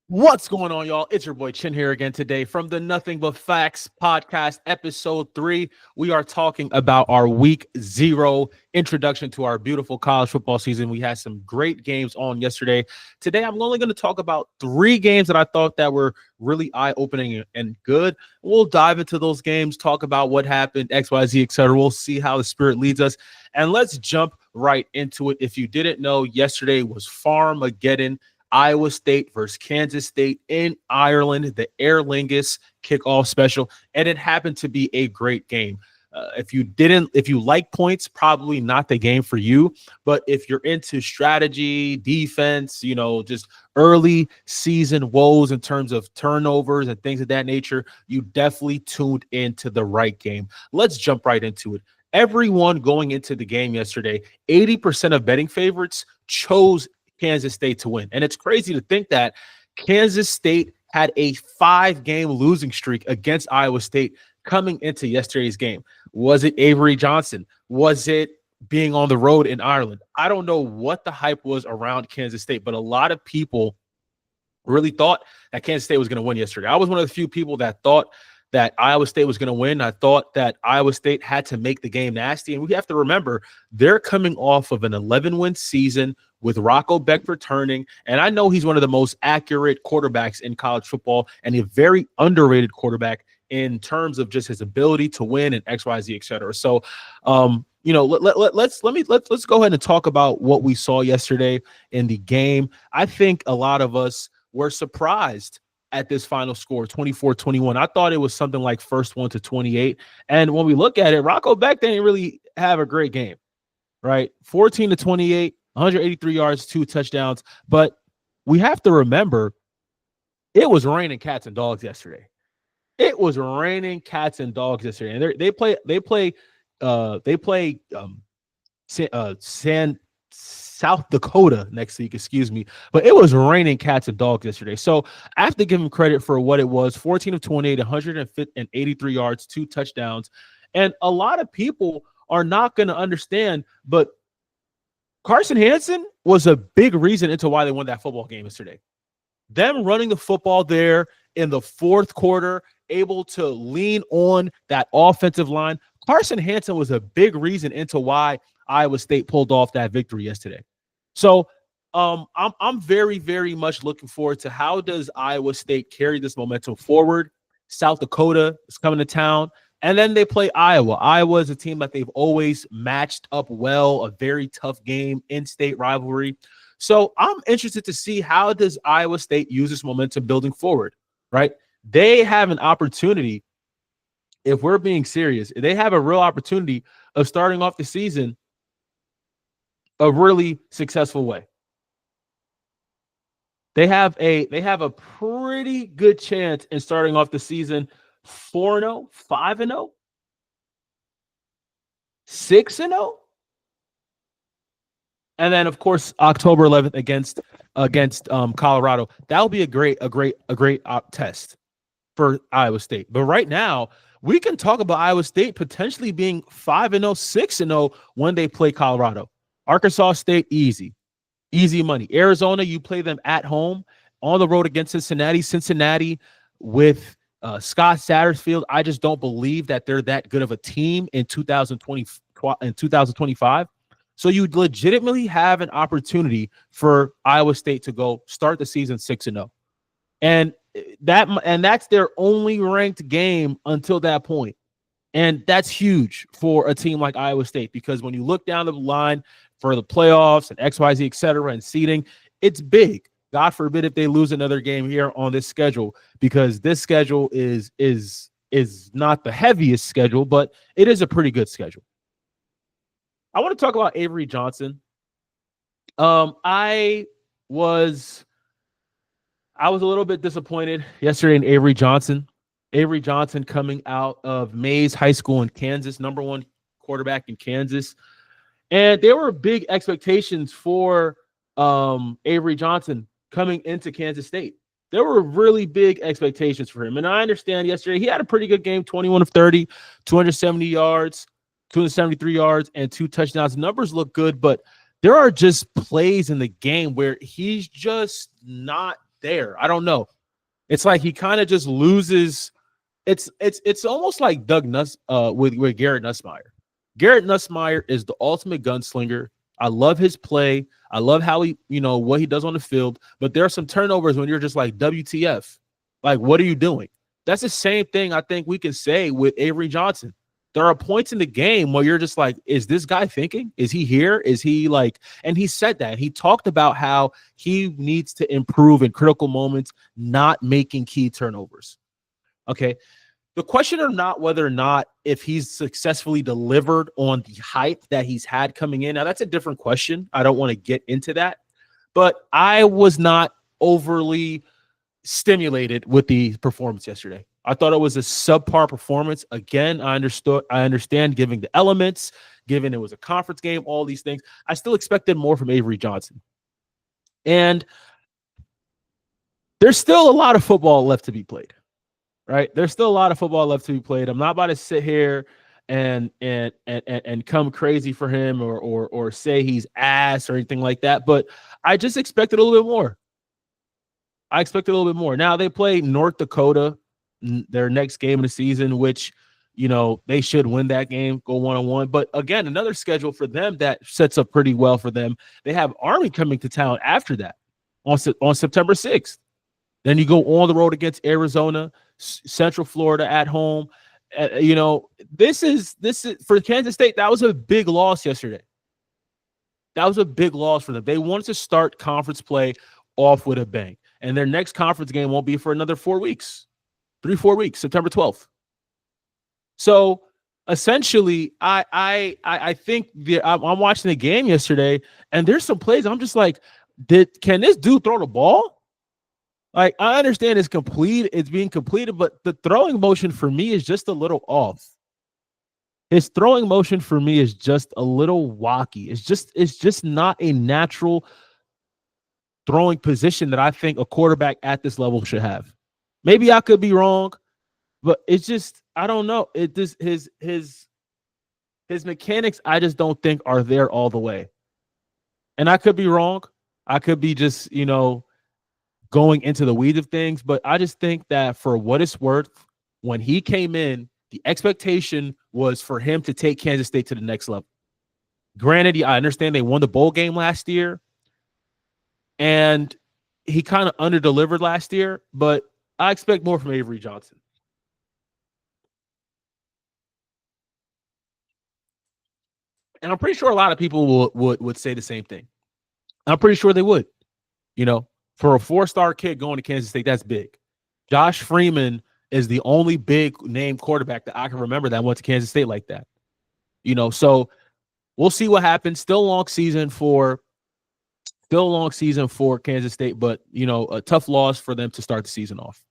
What's going on, y'all? It's your boy Chin here again today from the Nothing But Facts podcast, episode 3. We are talking about our week 0 introduction to our beautiful college football season. We had some great games on yesterday. Today, I'm only going to talk about 3 games that I thought that were really eye-opening and good. We'll dive into those games, talk about what happened, XYZ, etc. We'll see how the spirit leads us. And let's jump right into it. If you didn't know, yesterday was Farmageddon. Iowa State versus Kansas State in Ireland, the Aer Lingus kickoff special, and it happened to be a great game. If you like points, probably not the game for you. But if you're into strategy, defense, just early season woes in terms of turnovers and things of that nature, you definitely tuned into the right game. Let's jump right into it. Everyone going into the game yesterday, 80% of betting favorites chose Kansas State to win. And it's crazy to think that Kansas State had a 5-game losing streak against Iowa State coming into yesterday's game. Was it Avery Johnson? Was it being on the road in Ireland? I don't know what the hype was around Kansas State, but a lot of people really thought that Kansas State was going to win yesterday. I was one of the few people that thought that Iowa State was going to win. I thought that Iowa State had to make the game nasty. And we have to remember, they're coming off of an 11-win season with Rocco Becht returning. And I know he's one of the most accurate quarterbacks in college football and a very underrated quarterback in terms of just his ability to win and XYZ, et cetera. So, let's go ahead and talk about what we saw yesterday in the game. I think a lot of us were surprised at this final score, 24-21. I thought it was something like first one to 28. And when we look at it, Rocco Becht didn't really have a great game, right? 14-28, 183 yards, 2 touchdowns. But we have to remember, it was raining cats and dogs yesterday. It was raining cats and dogs yesterday. And they play South Dakota next week, excuse me. But it was raining cats and dogs yesterday. So I have to give him credit for what it was. 14 of 28, 183 yards, 2 touchdowns. And a lot of people are not going to understand, but Carson Hansen was a big reason into why they won that football game yesterday. Them running the football there in the fourth quarter, able to lean on that offensive line. Carson Hansen was a big reason into why Iowa State pulled off that victory yesterday. So I'm very, very much looking forward to how does Iowa State carry this momentum forward. South Dakota is coming to town, and then they play Iowa. Iowa is a team that they've always matched up well, a very tough game, in-state rivalry. So I'm interested to see how does Iowa State use this momentum building forward, right? They have an opportunity, if we're being serious, they have a real opportunity of starting off the season a really successful way. They have a pretty good chance in starting off the season 4-0, 5-0, 6-0. And then, of course, October 11th against Colorado. That'll be a great test for Iowa State. But right now, we can talk about Iowa State potentially being 5-0, 6-0 when they play Colorado. Arkansas State, easy money. Arizona, you play them at home, on the road against Cincinnati. Cincinnati with Scott Satterfield, I just don't believe that they're that good of a team in 2025. So you legitimately have an opportunity for Iowa State to go start the season 6-0. And that's their only ranked game until that point. And that's huge for a team like Iowa State, because when you look down the line for the playoffs and XYZ, et cetera, and seeding, it's big. God forbid if they lose another game here on this schedule, because this schedule is not the heaviest schedule, but it is a pretty good schedule. I want to talk about Avery Johnson. I was a little bit disappointed yesterday in Avery Johnson. Avery Johnson coming out of Mays High School in Kansas, number 1 quarterback in Kansas. And there were big expectations for Avery Johnson coming into Kansas State. There were really big expectations for him. And I understand yesterday he had a pretty good game, 21 of 30, 270 yards, 273 yards, and 2 touchdowns. Numbers look good, but there are just plays in the game where he's just not there. I don't know. It's like he kind of just loses. It's almost like Doug Nuss with Garrett Nussmeier. Garrett Nussmeier is the ultimate gunslinger. I love his play. I love how he, what he does on the field. But there are some turnovers when you're just like, WTF? Like, what are you doing? That's the same thing I think we can say with Avery Johnson. There are points in the game where you're just like, is this guy thinking? Is he here? Is he like, and he said that. He talked about how he needs to improve in critical moments, not making key turnovers. Okay. The question are not whether or not if he's successfully delivered on the hype that he's had coming in. Now, that's a different question. I don't want to get into that. But I was not overly stimulated with the performance yesterday. I thought it was a subpar performance. Again, I understand giving the elements, given it was a conference game, all these things. I still expected more from Avery Johnson. And there's still a lot of football left to be played. Right? There's still a lot of football left to be played. I'm not about to sit here and come crazy for him or say he's ass or anything like that. But I just expected a little bit more. Now they play North Dakota, their next game of the season, which, they should win that game, go 1-1. But again, another schedule for them that sets up pretty well for them. They have Army coming to town after that on September 6th. Then you go on the road against Arizona, Central Florida at home. This is for Kansas State. That was a big loss yesterday. That was a big loss for them. They wanted to start conference play off with a bang, and their next conference game won't be for another 4 weeks, 4 weeks, September 12th. So essentially, I think I'm watching the game yesterday, and there's some plays I'm just like, can this dude throw the ball? Like, I understand it's being completed, but the throwing motion for me is just a little off. His throwing motion for me is just a little wacky. It's just not a natural throwing position that I think a quarterback at this level should have. Maybe I could be wrong, but it's just, I don't know. His mechanics, I just don't think are there all the way. And I could be wrong. I could be just, going into the weeds of things, but I just think that for what it's worth, when he came in, the expectation was for him to take Kansas State to the next level. Granted, I understand they won the bowl game last year, and he kind of underdelivered last year, but I expect more from Avery Johnson. And I'm pretty sure a lot of people would say the same thing. I'm pretty sure they would, For a 4-star kid going to Kansas State, that's big. Josh Freeman is the only big name quarterback that I can remember that went to Kansas State like that. So we'll see what happens. Still a long season for Kansas State, but a tough loss for them to start the season off.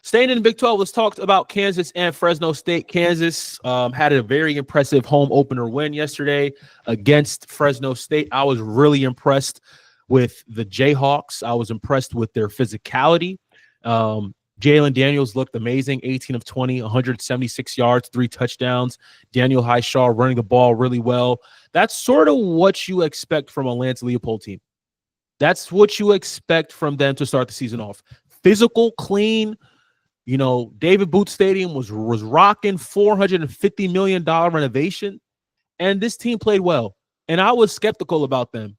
Staying in the Big 12, let's talk about Kansas and Fresno State. Kansas had a very impressive home opener win yesterday against Fresno State. I was really impressed with the Jayhawks. I was impressed with their physicality. Jalen Daniels looked amazing, 18 of 20, 176 yards, 3 touchdowns. Daniel Highshaw running the ball really well. That's sort of what you expect from a Lance Leopold team. That's what you expect from them to start the season off. Physical, clean. David Booth Stadium was rocking, $450 million renovation, and this team played well. And I was skeptical about them.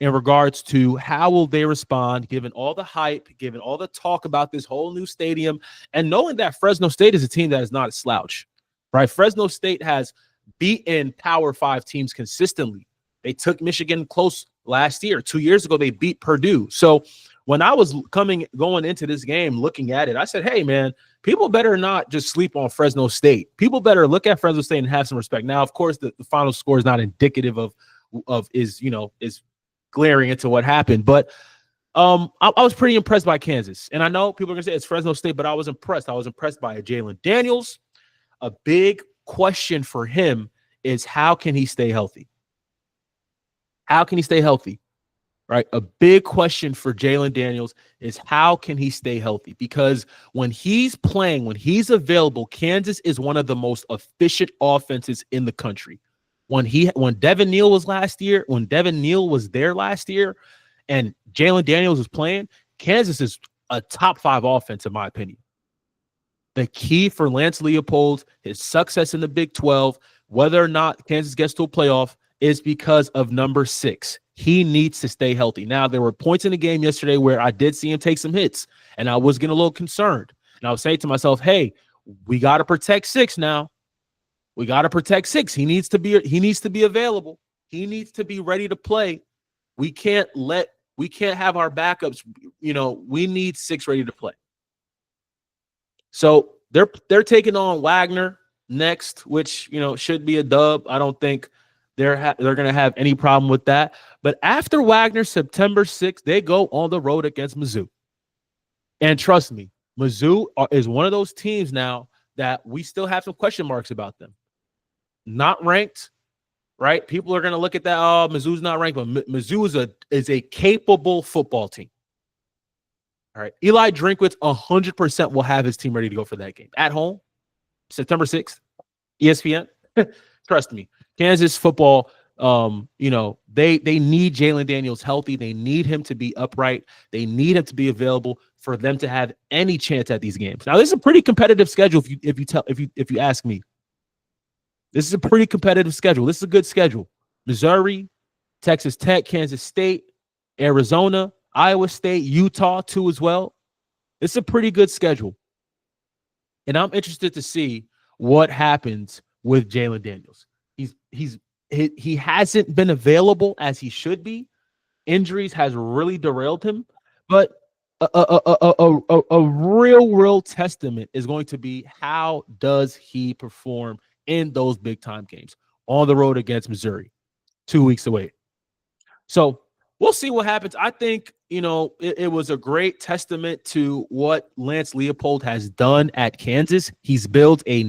In regards to how will they respond, given all the hype, given all the talk about this whole new stadium, and knowing that Fresno State is a team that is not a slouch, right? Fresno State has beaten Power 5 teams consistently. They took Michigan close last year. 2 years ago, they beat Purdue. So when I was going into this game, looking at it, I said, hey, man, people better not just sleep on Fresno State. People better look at Fresno State and have some respect. Now, of course, the final score is not indicative of is glaring into what happened. But I was pretty impressed by Kansas. And I know people are going to say it's Fresno State, but I was impressed. I was impressed by Jalen Daniels. A big question for him is how can he stay healthy? How can he stay healthy? Right? A big question for Jalen Daniels is how can he stay healthy? Because when he's playing, when he's available, Kansas is one of the most efficient offenses in the country. When Devin Neal was there last year, and Jalen Daniels is playing, Kansas is a top 5 offense, in my opinion. The key for Lance Leopold, his success in the Big 12, whether or not Kansas gets to a playoff, is because of number 6. He needs to stay healthy. Now, there were points in the game yesterday where I did see him take some hits, and I was getting a little concerned. And I was saying to myself, hey, we got to protect 6 now. We got to protect 6. He needs to be available. He needs to be ready to play. We can't have our backups. We need 6 ready to play. So they're taking on Wagner next, which should be a dub. I don't think they're going to have any problem with that. But after Wagner, September 6th, they go on the road against Mizzou. And trust me, Mizzou is one of those teams now that we still have some question marks about them. Not ranked, right? People are going to look at that. Oh, Mizzou's not ranked, but Mizzou is a capable football team. All right. Eli Drinkwitz 100% will have his team ready to go for that game. At home, September 6th, ESPN. Trust me. Kansas football, they need Jalen Daniels healthy. They need him to be upright. They need him to be available for them to have any chance at these games. Now, this is a pretty competitive schedule if you ask me. This is a pretty competitive schedule. This is a good schedule. Missouri, Texas Tech, Kansas State, Arizona, Iowa State, Utah too as well. It's a pretty good schedule. And I'm interested to see what happens with Jalen Daniels. He hasn't been available as he should be. Injuries has really derailed him. But a real testament is going to be how does he perform in those big-time games on the road against Missouri 2 weeks away. So we'll see what happens. I think, it was a great testament to what Lance Leopold has done at Kansas. He's built a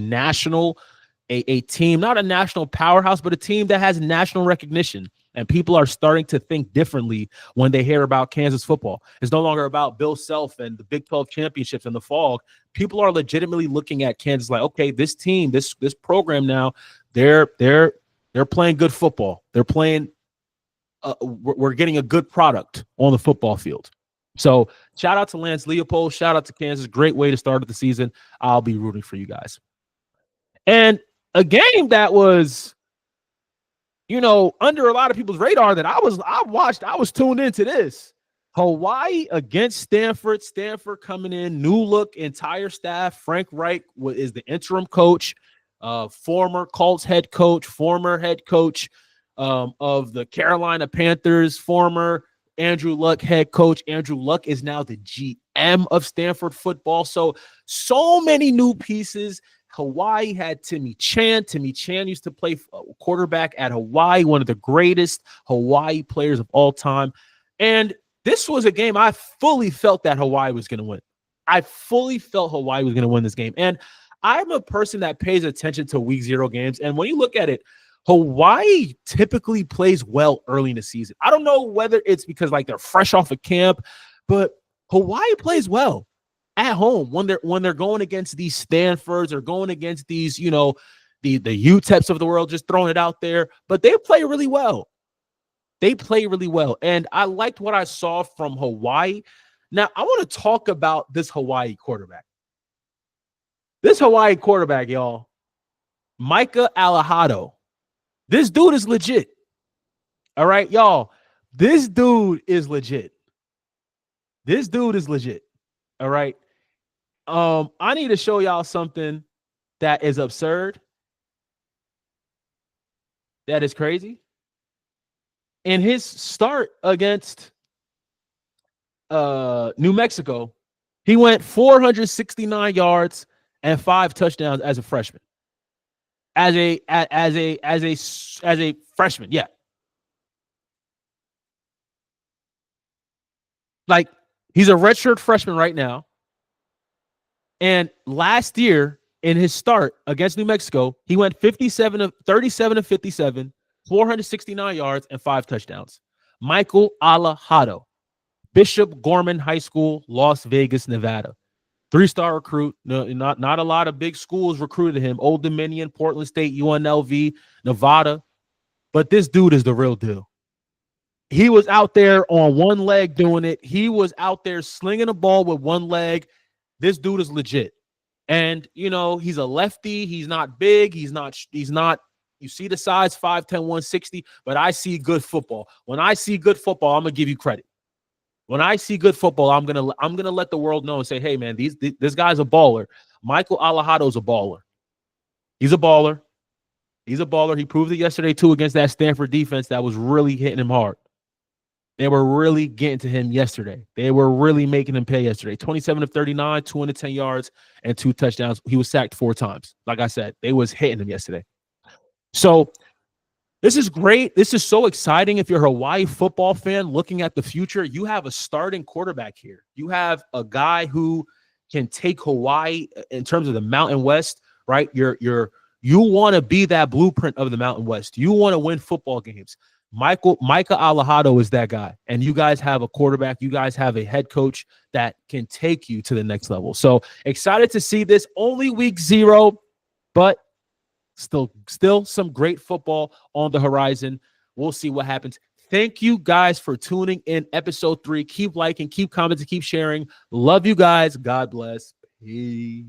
team, not a national powerhouse, but a team that has national recognition. And people are starting to think differently when they hear about Kansas football. It's no longer about Bill Self and the Big 12 championships and the fall. People are legitimately looking at Kansas like, okay, this team, this program now, they're playing good football. They're playing. We're getting a good product on the football field. So shout out to Lance Leopold. Shout out to Kansas. Great way to start the season. I'll be rooting for you guys. And a game that was, under a lot of people's radar that I was tuned into this. Hawaii against Stanford. Stanford coming in, new look, entire staff. Frank Reich is the interim coach, former Colts head coach, former head coach of the Carolina Panthers, former Andrew Luck head coach. Andrew Luck is now the GM of Stanford football. So many new pieces. Hawaii had Timmy Chan. Timmy Chan used to play quarterback at Hawaii, one of the greatest Hawaii players of all time. And this was a game I fully felt that Hawaii was going to win. I fully felt Hawaii was going to win this game. And I'm a person that pays attention to week 0 games. And when you look at it, Hawaii typically plays well early in the season. I don't know whether it's because they're fresh off of camp, but Hawaii plays well at home when they're going against these Stanfords or going against these, the UTEPs of the world, just throwing it out there. But they play really well. And I liked what I saw from Hawaii. Now, I want to talk about this Hawaii quarterback. This Hawaii quarterback, y'all, Micah Alahado. This dude is legit. All right, y'all. This dude is legit. All right. I need to show y'all something that is absurd. That is crazy. In his start against New Mexico, he went 469 yards and 5 touchdowns as a freshman. As a freshman, yeah. He's a redshirt freshman right now. And last year in his start against New Mexico, he went 37 of 57, 469 yards and 5 touchdowns. Michael Alahado, Bishop Gorman High School, Las Vegas, Nevada. 3-star recruit. No, not a lot of big schools recruited him. Old Dominion, Portland State, UNLV, Nevada. But this dude is the real deal. He was out there on one leg doing it. He was out there slinging a ball with one leg. This dude is legit. And, you know, he's a lefty. He's not big. He's not, you see the size, 5'10", 160, but I see good football. When I see good football, I'm going to give you credit. When I see good football, I'm gonna let the world know and say, hey, man, this guy's a baller. Michael Alajado's a baller. He's a baller. He's a baller. He proved it yesterday, too, against that Stanford defense that was really hitting him hard. They were really getting to him yesterday. They were really making him pay yesterday. 27 of 39, 210 yards, and 2 touchdowns. He was sacked 4 times. Like I said, they was hitting him yesterday. So this is great. This is so exciting. If you're a Hawaii football fan looking at the future, you have a starting quarterback here. You have a guy who can take Hawaii in terms of the Mountain West, right? You want to be that blueprint of the Mountain West. You want to win football games. Micah Alejado is that guy. And you guys have a quarterback. You guys have a head coach that can take you to the next level. So excited to see this. Only week 0, but still some great football on the horizon. We'll see what happens. Thank you guys for tuning in episode 3. Keep liking, keep commenting, keep sharing. Love you guys. God bless. Peace.